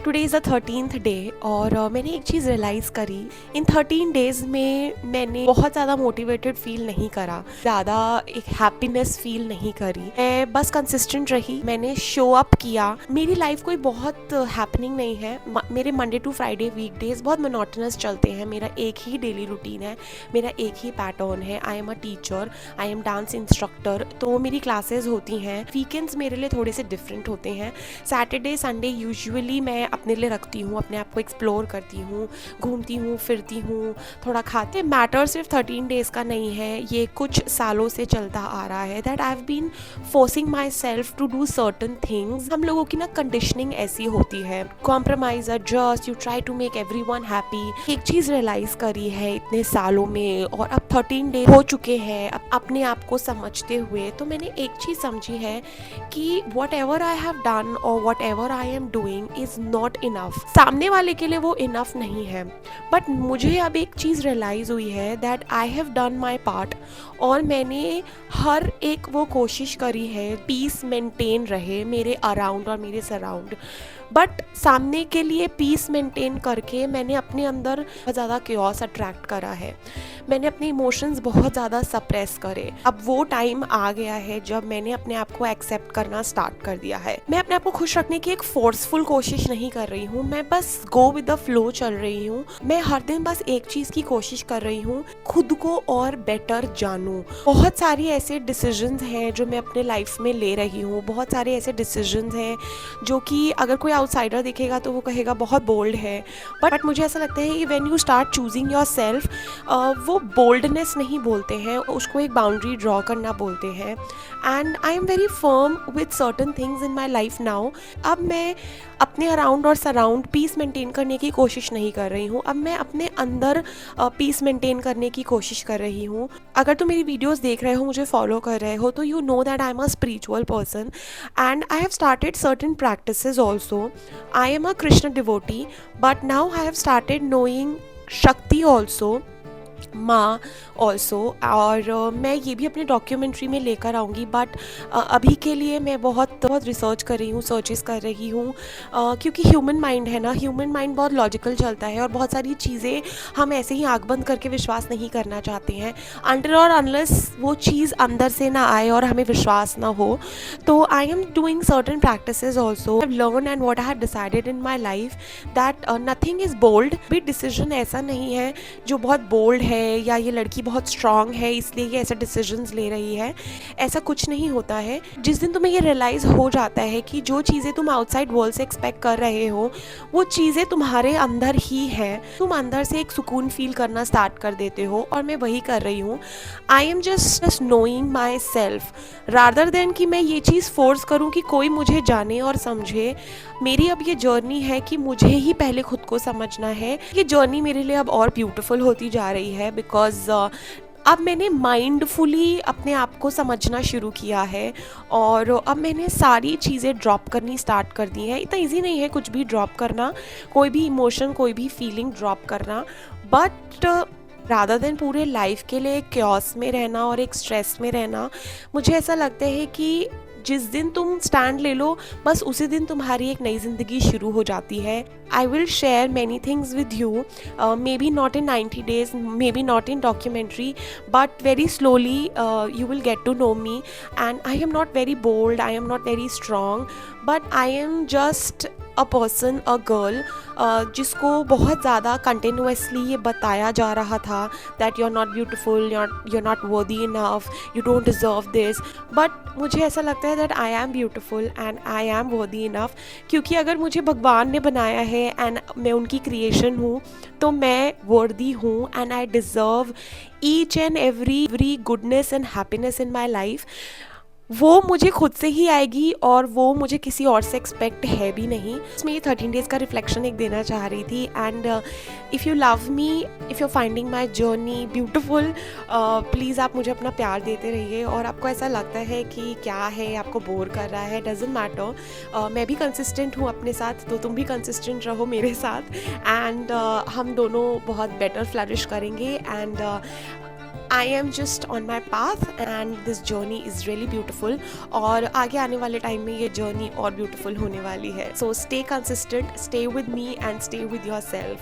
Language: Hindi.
Today is the 13th day और मैंने एक चीज़ रियलाइज़ करी। इन 13 डेज़ में मैंने बहुत ज़्यादा मोटिवेटेड फील नहीं करा, ज़्यादा एक हैप्पीनेस फील नहीं करी। मैं बस कंसिस्टेंट रही, मैंने शो अप किया। मेरी लाइफ कोई बहुत हैपनिंग नहीं है। मेरे मंडे टू फ्राइडे वीकडेज बहुत मोनोटोनस चलते हैं। मेरा एक ही डेली रूटीन है, मेरा एक ही पैटर्न है। I am a teacher, I am dance instructor, तो मेरी क्लासेस होती हैं। वीकेंड्स मेरे लिए थोड़े से डिफरेंट होते हैं। सैटरडे संडे यूजुअली मैं अपने लिए रखती हूँ, अपने आप को एक्सप्लोर करती हूँ, घूमती हूँ, फिरती हूँ, थोड़ा खाते। मैटर सिर्फ 13 डेज़ का नहीं है, ये कुछ सालों से चलता आ रहा है that I have been forcing myself to do certain things. हम लोगों की ना कंडीशनिंग ऐसी होती है, compromise, adjust, you try to make everyone happy. एक चीज़ रियलाइज़ करी है इतने सालों में, और अब 13 डे हो चुके हैं अब अपने आप को समझते हुए, तो मैंने एक चीज़ समझी है कि whatever I have done और whatever I am doing is not enough. सामने वाले के लिए वो इनफ नहीं है, बट मुझे अब एक चीज़ रियलाइज़ हुई है that I have done my part, और मैंने हर एक वो कोशिश करी है पीस मेंटेन रहे मेरे अराउंड और मेरे सराउंड। बट सामने के लिए पीस मेंटेन करके मैंने अपने अंदर बहुत ज़्यादा क्योस अट्रैक्ट करा है, मैंने अपने इमोशंस बहुत ज़्यादा सप्रेस करे। अब वो टाइम आ गया है जब मैंने अपने आप को एक्सेप्ट करना स्टार्ट कर दिया है। मैं अपने आप को खुश रखने की एक फोर्सफुल कोशिश नहीं कर रही हूँ, मैं बस गो विद द फ्लो चल रही हूँ। मैं हर दिन बस एक चीज़ की कोशिश कर रही हूँ, खुद को और बेटर जानूँ। बहुत सारी ऐसे डिसीजंस हैं जो मैं अपने लाइफ में ले रही हूँ, बहुत सारे ऐसे डिसीजंस हैं जो कि अगर कोई आउटसाइडर देखेगा तो वो कहेगा बहुत बोल्ड है, बट मुझे ऐसा लगता है कि when you start choosing your self, वो बोल्डनेस नहीं बोलते हैं, उसको एक बाउंड्री ड्रॉ करना बोलते हैं। And I am very firm with certain things in my life now. अब मैं अपने अराउंड और सराउंड पीस मेंटेन करने की कोशिश नहीं कर रही हूँ, अब मैं अपने अंदर पीस मेंटेन करने की कोशिश कर रही हूँ। अगर तुम मेरी वीडियोस देख रहे हो, मुझे फॉलो कर रहे हो, तो you know that I am a spiritual person and I have started certain practices also. I am a Krishna devotee, but now I have started knowing शक्ति ऑल्सो, माँ ऑल्सो, और मैं ये भी अपने डॉक्यूमेंट्री में लेकर आऊँगी। बट अभी के लिए मैं बहुत रिसर्च कर रही हूँ, सर्चेस कर रही हूँ, क्योंकि ह्यूमन माइंड है ना, ह्यूमन माइंड बहुत लॉजिकल चलता है और बहुत सारी चीज़ें हम ऐसे ही आँख बंद करके विश्वास नहीं करना चाहते हैं अनटिल और अनलेस वो चीज़ अंदर से ना आए और हमें विश्वास ना हो। तो I am doing certain practices also. I have learn and what I have decided in my life that nothing is bold. भी डिसीजन ऐसा नहीं है जो बहुत बोल्ड है या ये लड़की बहुत स्ट्रांग है इसलिए ये ऐसा डिसीजंस ले रही है, ऐसा कुछ नहीं होता है। जिस दिन तुम्हें ये रियलाइज़ हो जाता है कि जो चीज़ें तुम आउटसाइड वर्ल्ड से एक्सपेक्ट कर रहे हो वो चीज़ें तुम्हारे अंदर ही है, तुम अंदर से एक सुकून फील करना स्टार्ट कर देते हो, और मैं वही कर रही हूँ। I am just knowing my self rather than कि मैं ये चीज़ फोर्स करूँ कि कोई मुझे जाने और समझे। मेरी अब ये जर्नी है कि मुझे ही पहले खुद को समझना है। ये जर्नी मेरे लिए अब और ब्यूटीफुल होती जा रही है बिकॉज अब मैंने माइंडफुली अपने आप को समझना शुरू किया है, और अब मैंने सारी चीज़ें ड्रॉप करनी स्टार्ट कर दी हैं। इतना इजी नहीं है कुछ भी ड्रॉप करना, कोई भी इमोशन, कोई भी फीलिंग ड्रॉप करना, बट रादर देन पूरे लाइफ के लिए एक क्योस में रहना और एक स्ट्रेस में रहना, मुझे ऐसा लगता है कि जिस दिन तुम स्टैंड ले लो बस उसी दिन तुम्हारी एक नई ज़िंदगी शुरू हो जाती है। I will share many things with you, may be not in 90 days, may be not in documentary, but very slowly you will get to know me, and I am not very bold, I am not very strong, but I am just a person, a girl जिसको बहुत ज़्यादा कंटिन्यूसली ये बताया जा रहा था that you are not beautiful, you are not worthy enough, you don't deserve this. But मुझे ऐसा लगता है that I am beautiful and I am worthy enough, क्योंकि अगर मुझे भगवान ने बनाया है एंड मैं उनकी क्रिएशन हूँ तो मैं वर्दी हूँ and I deserve each and every goodness and happiness in my life. वो मुझे खुद से ही आएगी और वो मुझे किसी और से एक्सपेक्ट है भी नहीं। इसमें ये 13 डेज़ का रिफ्लेक्शन एक देना चाह रही थी। And if you love me, if you finding my journey beautiful, please आप मुझे अपना प्यार देते रहिए। और आपको ऐसा लगता है कि क्या है, आपको बोर कर रहा है, डजेंट मैटर, मैं भी कंसिस्टेंट हूँ अपने साथ, तो तुम भी कंसिस्टेंट रहो मेरे साथ, एंड हम दोनों बहुत बेटर फ्लरिश करेंगे। And I am just on my path and this journey is really beautiful, और आगे आने वाले टाइम में ये जर्नी और ब्यूटिफुल होने वाली है. So stay consistent, stay with me and stay with your self.